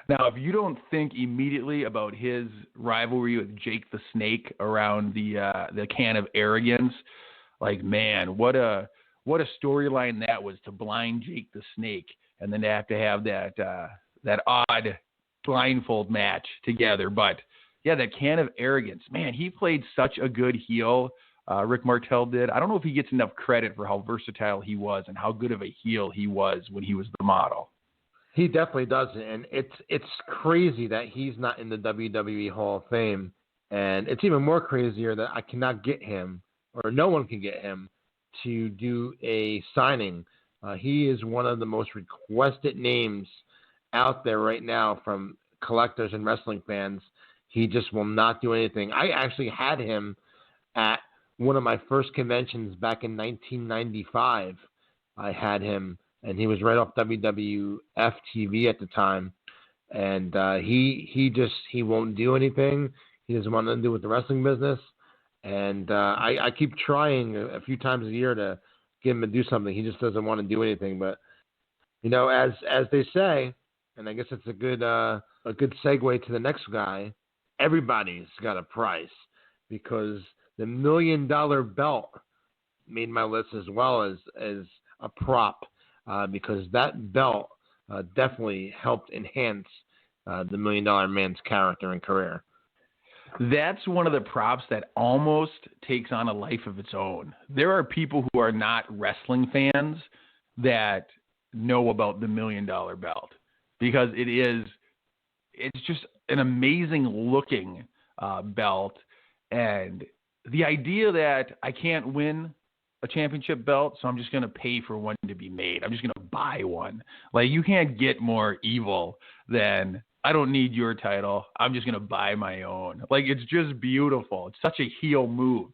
A: Now, if you don't think immediately about his rivalry with Jake the Snake around the can of arrogance, like, man, what a storyline that was, to blind Jake the Snake and then to have that odd blindfold match together. But that can of arrogance, man, he played such a good heel. Rick Martel did. I don't know if he gets enough credit for how versatile he was and how good of a heel he was when he was the model.
B: He definitely does, and it's crazy that he's not in the WWE Hall of Fame, and it's even more crazier that I cannot get him, or no one can get him, to do a signing. He is one of the most requested names out there right now from collectors and wrestling fans. He just will not do anything. I actually had him at one of my first conventions back in 1995. I had him, and he was right off WWF TV at the time. And he won't do anything. He doesn't want to do with the wrestling business. And I keep trying a few times a year to get him to do something. He just doesn't want to do anything. But as they say, and I guess it's a good segue to the next guy. Everybody's got a price, because the $1 million belt made my list as well as a prop, because that belt definitely helped enhance the $1 Million Man's character and career.
A: That's one of the props that almost takes on a life of its own. There are people who are not wrestling fans that know about the $1 Million belt, because it's just an amazing looking belt. And the idea that I can't win a championship belt, so I'm just going to pay for one to be made. I'm just going to buy one. Like, you can't get more evil than, I don't need your title, I'm just going to buy my own. Like, it's just beautiful. It's such a heel move.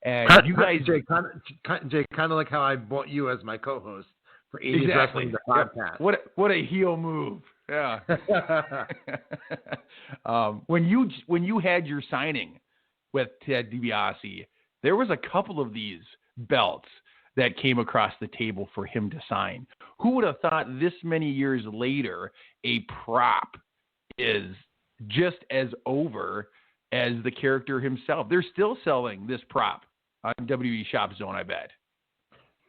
A: And you guys...
B: Jay, kind of like how I bought you as my co-host for 80's
A: exactly.
B: Wrestling, the podcast.
A: What a heel move. Yeah. When you had your signing with Ted DiBiase, there was a couple of these belts that came across the table for him to sign. Who would have thought this many years later a prop is just as over as the character himself? They're still selling this prop on WWE Shop Zone, I bet.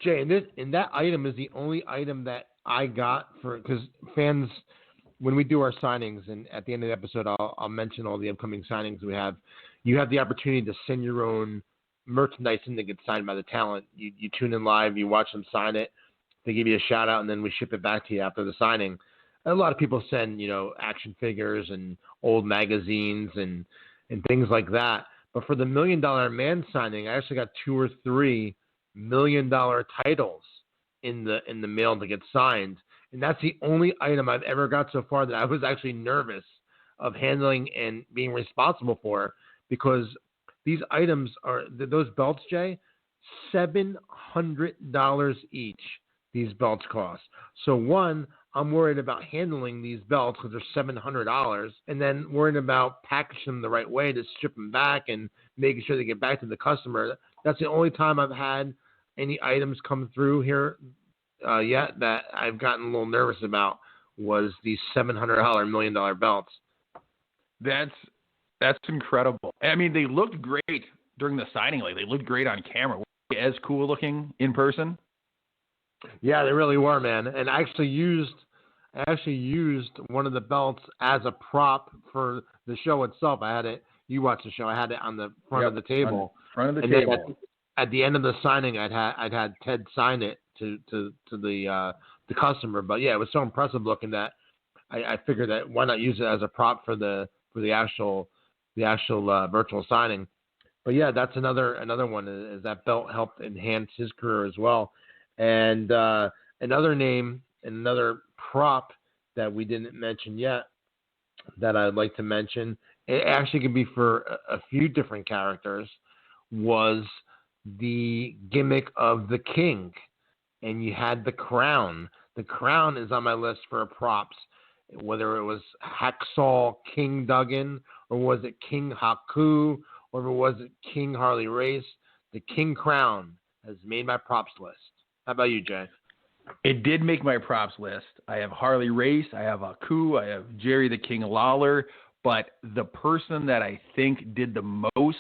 B: Jay, and that item is the only item that I got because fans, when we do our signings, and at the end of the episode, I'll mention all the upcoming signings we have. You have the opportunity to send your own merchandise in that gets signed by the talent. You tune in live, you watch them sign it, they give you a shout out, and then we ship it back to you after the signing. And a lot of people send, action figures and old magazines and things like that. But for the $1 Million Man signing, I actually got 2 or 3 $1 million titles in the mail to get signed. And that's the only item I've ever got so far that I was actually nervous of handling and being responsible for, because these items are, those belts, Jay, $700 each, these belts cost. So one, I'm worried about handling these belts because they're $700, and then worrying about packaging them the right way to ship them back and making sure they get back to the customer. That's the only time I've had any items come through here yet that I've gotten a little nervous about, was these $700 $1 million belts.
A: That's incredible. I mean, they looked great during the signing. Like, they looked great on camera. Were they as cool looking in person?
B: Yeah, they really were, man. And I actually used one of the belts as a prop for the show itself. I had it. You watched the show. I had it on the front of the table.
A: Front of the table.
B: At the end of the signing, I'd had Ted sign it to the customer. But yeah, it was so impressive looking that I figured that why not use it as a prop for the actual virtual signing. But yeah, that's another one, is that belt helped enhance his career as well. And another name and another prop that we didn't mention yet that I'd like to mention, it actually could be for a few different characters, was the gimmick of the King. And you had the crown. The crown is on my list for props, whether it was Hacksaw King Duggan, or was it King Haku, or was it King Harley Race. The King crown has made my props list. How about you, Jay?
A: It did make my props list. I have Harley Race, I have Haku, I have Jerry the King Lawler, but the person that I think did the most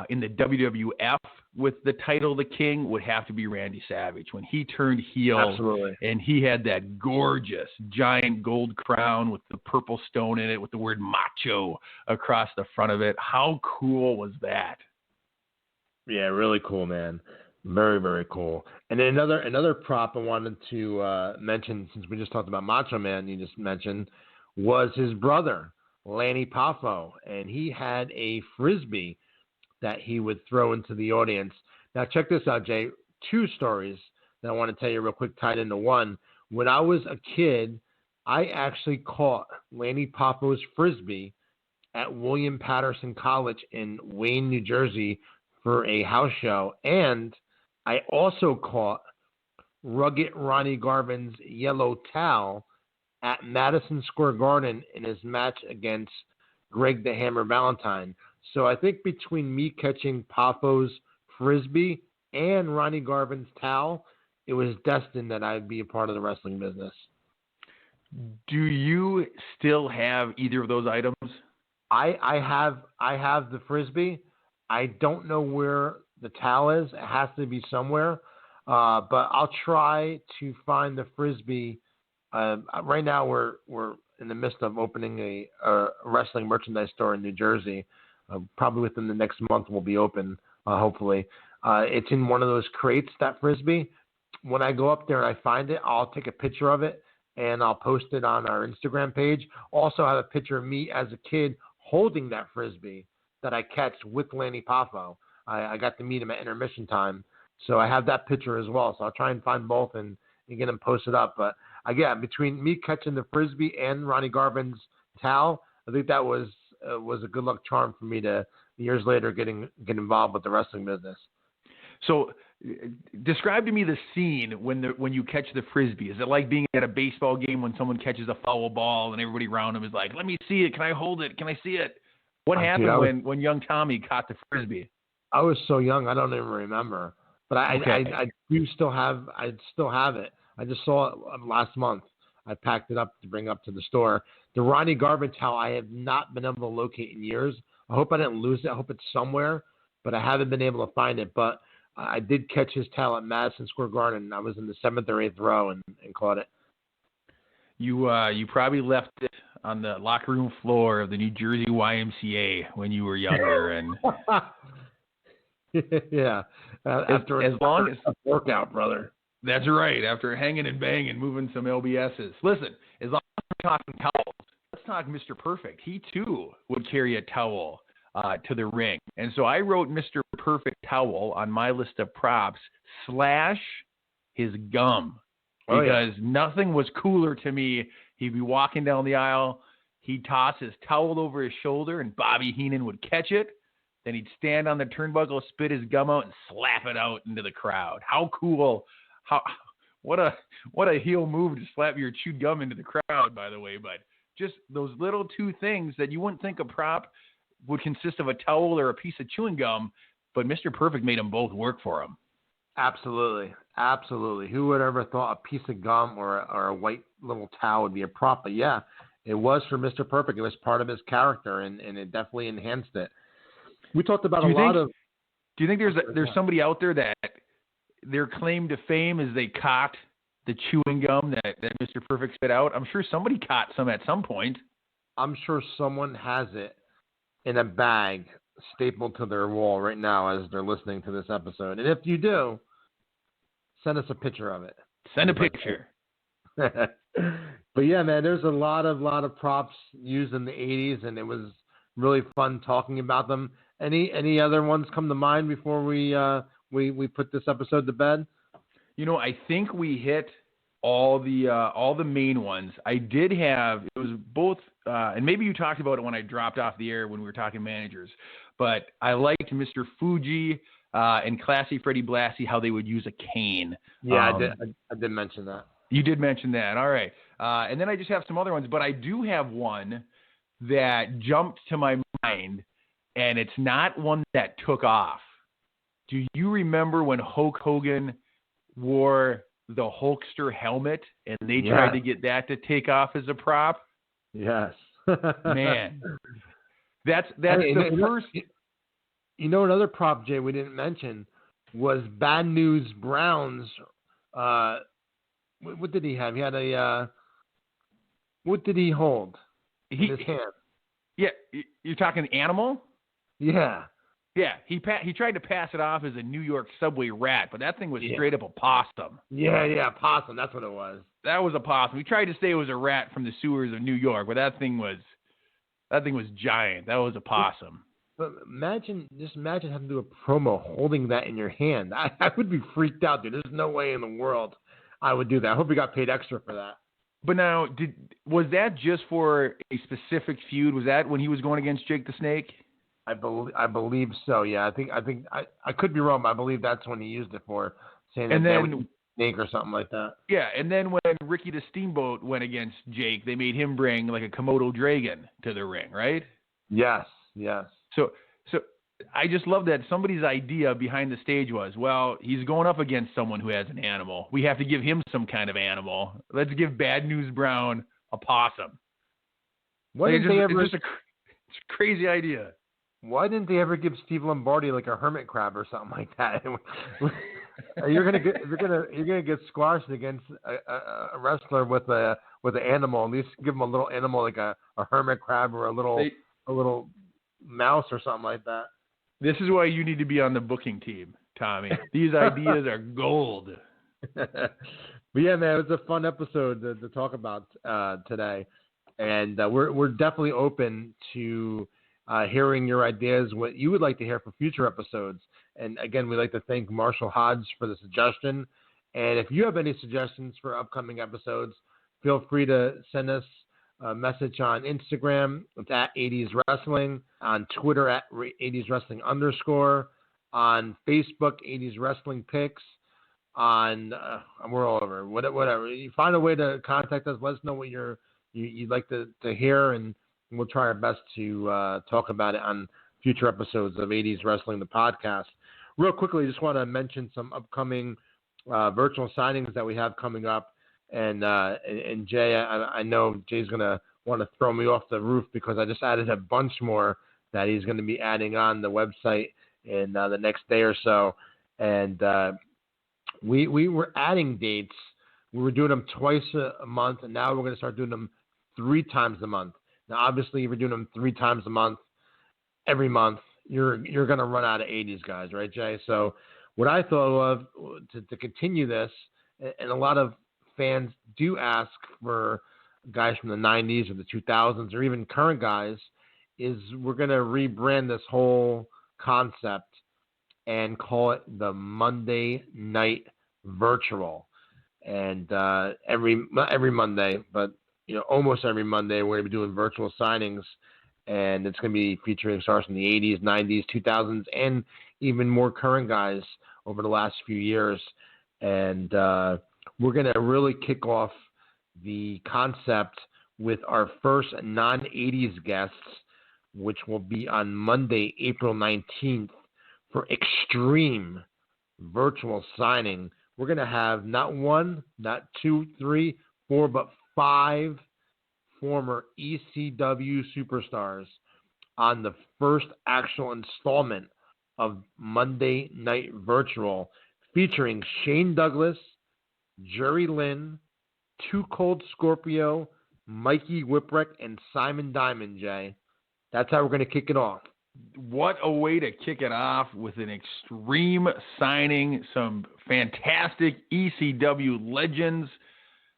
A: in the WWF with the title The King would have to be Randy Savage. When he turned heel,
B: absolutely,
A: and he had that gorgeous giant gold crown with the purple stone in it with the word macho across the front of it. How cool was that?
B: Yeah, really cool, man. Very, very cool. And then another prop I wanted to mention, since we just talked about Macho Man, you just mentioned, was his brother, Lanny Poffo. And he had a Frisbee that he would throw into the audience. Now, check this out, Jay. 2 stories that I want to tell you real quick tied into one. When I was a kid, I actually caught Lanny Poffo's Frisbee at William Patterson College in Wayne, New Jersey, for a house show. And I also caught Rugged Ronnie Garvin's yellow towel at Madison Square Garden in his match against Greg the Hammer Valentine. So I think between me catching Pafo's Frisbee and Ronnie Garvin's towel, it was destined that I'd be a part of the wrestling business.
A: Do you still have either of those items?
B: I have the Frisbee. I don't know where the towel is. It has to be somewhere. But I'll try to find the Frisbee. Right now we're in the midst of opening a wrestling merchandise store in New Jersey. Probably within the next month we'll be open, hopefully. It's in one of those crates, that Frisbee. When I go up there and I find it, I'll take a picture of it and I'll post it on our Instagram page. Also have a picture of me as a kid holding that Frisbee that I catch with Lanny Poffo. I got to meet him at intermission time. So I have that picture as well. So I'll try and find both and get them posted up. But again, between me catching the Frisbee and Ronnie Garvin's towel, I think that was a good luck charm for me to years later get involved with the wrestling business.
A: So describe to me the scene when you catch the Frisbee. Is it like being at a baseball game when someone catches a foul ball and everybody around him is like, let me see it. Can I hold it? Can I see it? What happened when young Tommy caught the Frisbee?
B: I was so young, I don't even remember. But I still have it. I just saw it last month. I packed it up to bring up to the store. The Ronnie Garvin towel I have not been able to locate in years. I hope I didn't lose it. I hope it's somewhere, but I haven't been able to find it. But I did catch his towel at Madison Square Garden. I was in the 7th or 8th row and caught it.
A: You probably left it on the locker room floor of the New Jersey YMCA when you were younger, and
B: yeah. After
A: as long as
B: a workout, brother.
A: That's right. After hanging and banging, moving some LBSs. Listen, as long as we're talking towels, let's talk Mr. Perfect. He too would carry a towel to the ring, and so I wrote Mr. Perfect towel on my list of props / his gum, because nothing was cooler to me. He'd be walking down the aisle, he'd toss his towel over his shoulder, and Bobby Heenan would catch it. Then he'd stand on the turnbuckle, spit his gum out, and slap it out into the crowd. How cool! What a heel move to slap your chewed gum into the crowd, by the way. But just those little two things that you wouldn't think a prop would consist of a towel or a piece of chewing gum, but Mr. Perfect made them both work for him.
B: Absolutely. Who would ever thought a piece of gum or a white little towel would be a prop? But yeah, it was for Mr. Perfect. It was part of his character, and it definitely enhanced it. We talked about a lot of.
A: Do you think there's somebody out there that their claim to fame is they caught the chewing gum that Mr. Perfect spit out? I'm sure somebody caught some at some point.
B: I'm sure someone has it in a bag stapled to their wall right now as they're listening to this episode. And if you do, send us a picture of it.
A: Send a picture.
B: But yeah, man, there's a lot of props used in the 80s, and it was really fun talking about them. Any other ones come to mind before we put this episode to bed?
A: You know, I think we hit all the main ones. I did have, it was both, and maybe you talked about it when I dropped off the air when we were talking managers, but I liked Mr. Fuji and Classy Freddie Blassie, how they would use a cane.
B: Yeah, I did mention that.
A: You did mention that. All right. And then I just have some other ones, but I do have one that jumped to my mind, and it's not one that took off. Do you remember when Hulk Hogan wore the Hulkster helmet and they tried to get that to take off as a prop?
B: Yes.
A: Man. That's the first.
B: You know, another prop, Jay, we didn't mention was Bad News Brown's. What did he have? He had a. What did he hold in his hand?
A: Yeah, you're talking animal?
B: Yeah.
A: Yeah, he tried to pass it off as a New York subway rat, but that thing was straight up a possum.
B: Yeah, possum. That's what it was.
A: That was a possum. We tried to say it was a rat from the sewers of New York, but that thing was giant. That was a possum.
B: But imagine having to do a promo holding that in your hand. I would be freaked out, dude. There's no way in the world I would do that. I hope he got paid extra for that.
A: But now, was that just for a specific feud? Was that when he was going against Jake the Snake?
B: I believe so. Yeah, I could be wrong, but I believe that's when he used it for, saying that they would snake or something like that.
A: Yeah, and then when Ricky the Steamboat went against Jake, they made him bring like a Komodo dragon to the ring, right?
B: Yes.
A: So I just love that somebody's idea behind the stage was, well, he's going up against someone who has an animal. We have to give him some kind of animal. Let's give Bad News Brown a possum. It's a crazy idea.
B: Why didn't they ever give Steve Lombardi like a hermit crab or something like that? You're gonna get squashed against a wrestler with an animal. At least give him a little animal like a hermit crab or a little mouse or something like that.
A: This is why you need to be on the booking team, Tommy. These ideas are gold.
B: But yeah, man, it was a fun episode to talk about today, and we're definitely open to hearing your ideas, what you would like to hear for future episodes. And again, we'd like to thank Marshall Hodge for the suggestion. And if you have any suggestions for upcoming episodes, feel free to send us a message on Instagram. It's at 80's Wrestling, on Twitter at 80's Wrestling _, on Facebook, 80's Wrestling Picks, on we're all over. Whatever. You find a way to contact us. Let us know what you'd like to hear, and we'll try our best to talk about it on future episodes of 80's Wrestling, the podcast. Real quickly, I just want to mention some upcoming virtual signings that we have coming up. And Jay, I know Jay's going to want to throw me off the roof because I just added a bunch more that he's going to be adding on the website in the next day or so. And we were adding dates. We were doing them twice a month, and now we're going to start doing them 3 times a month. Now, obviously, if you're doing them 3 times a month, every month, you're going to run out of 80s guys, right, Jay? So what I thought of to continue this, and a lot of fans do ask for guys from the 90s or the 2000s or even current guys, is we're going to rebrand this whole concept and call it the Monday Night Virtual. And not every Monday, but almost every Monday, we're going to be doing virtual signings, and it's going to be featuring stars from the 80s, 90s, 2000s, and even more current guys over the last few years. And we're going to really kick off the concept with our first non-80s guests, which will be on Monday, April 19th, for Extreme Virtual Signing. We're going to have not 1, not 2, 3, 4, but 5 former ECW superstars on the first actual installment of Monday Night Virtual, featuring Shane Douglas, Jerry Lynn, Too Cold Scorpio, Mikey Whipwreck, and Simon Diamond, Jay. That's how we're going to kick it off.
A: What a way to kick it off with an extreme signing, some fantastic ECW legends.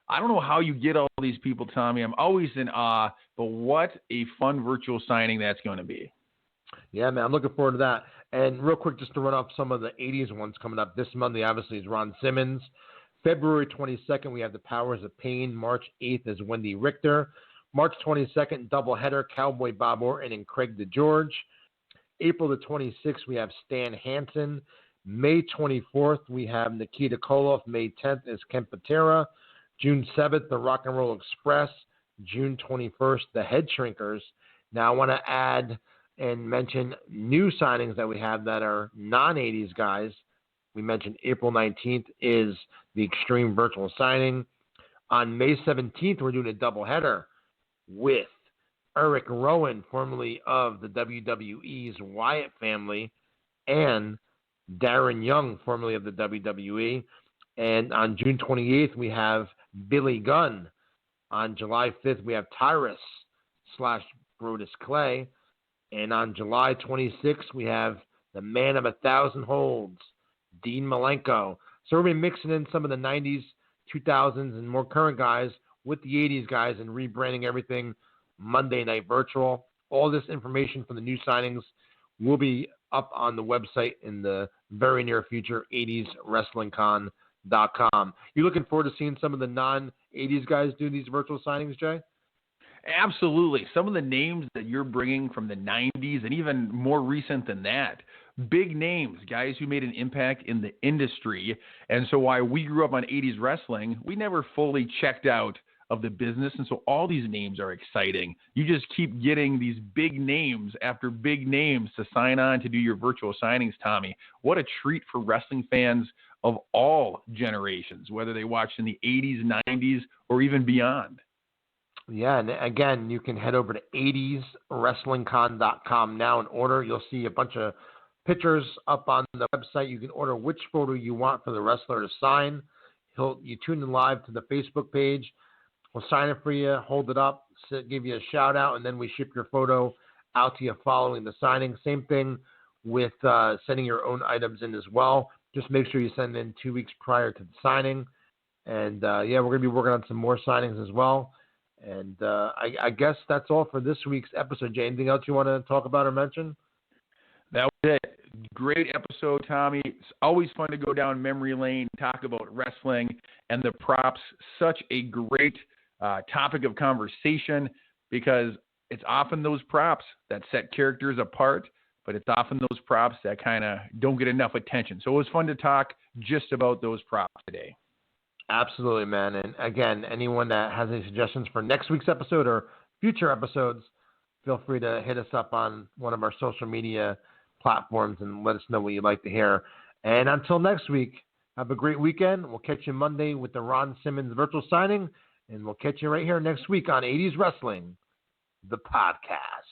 A: I don't know how you get all these people, Tommy. I'm always in awe, but what a fun virtual signing that's going to be.
B: Yeah, man, I'm looking forward to that. And real quick, just to run off some of the 80s ones coming up this Monday, obviously, is Ron Simmons. February 22nd, we have the Powers of Pain. March 8th is Wendy Richter. March 22nd, doubleheader, Cowboy Bob Orton and Craig DeGeorge. April the 26th, we have Stan Hansen. May 24th, we have Nikita Koloff. May 10th is Ken Patera. June 7th, the Rock and Roll Express. June 21st, the Head Shrinkers. Now, I want to add and mention new signings that we have that are non-80s guys. We mentioned April 19th is the Extreme Virtual Signing. On May 17th, we're doing a doubleheader with Eric Rowan, formerly of the WWE's Wyatt family, and Darren Young, formerly of the WWE. And on June 28th, we have Billy Gunn. On July 5th, we have Tyrus / Brutus Clay. And on July 26th, we have the man of 1,000 holds, Dean Malenko. So we're going to be mixing in some of the 90s, 2000s, and more current guys with the 80s guys and rebranding everything Monday Night Virtual. All this information from the new signings will be up on the website in the very near future, 80swrestlingcon.com. You looking forward to seeing some of the non-80s guys do these virtual signings, Jay?
A: Absolutely. Some of the names that you're bringing from the 90s and even more recent than that, big names, guys who made an impact in the industry. And so while we grew up on 80s wrestling, we never fully checked out of the business. And so all these names are exciting. You just keep getting these big names after big names to sign on to do your virtual signings, Tommy. What a treat for wrestling fans of all generations, whether they watched in the 80s, 90s, or even beyond.
B: Yeah, and again, you can head over to 80swrestlingcon.com now and order. You'll see a bunch of pictures up on the website. You can order which photo you want for the wrestler to sign. You tune in live to the Facebook page. We'll sign it for you, hold it up, give you a shout out, and then we ship your photo out to you following the signing. Same thing with sending your own items in as well. Just make sure you send in 2 weeks prior to the signing. And we're going to be working on some more signings as well. And I guess that's all for this week's episode. Jay, anything else you want to talk about or mention?
A: That was it. Great episode, Tommy. It's always fun to go down memory lane, talk about wrestling and the props. Such a great topic of conversation because it's often those props that set characters apart, but it's often those props that kind of don't get enough attention. So it was fun to talk just about those props today.
B: Absolutely, man. And again, anyone that has any suggestions for next week's episode or future episodes, feel free to hit us up on one of our social media platforms and let us know what you'd like to hear. And until next week, have a great weekend. We'll catch you Monday with the Ron Simmons virtual signing, and we'll catch you right here next week on 80s Wrestling, the podcast.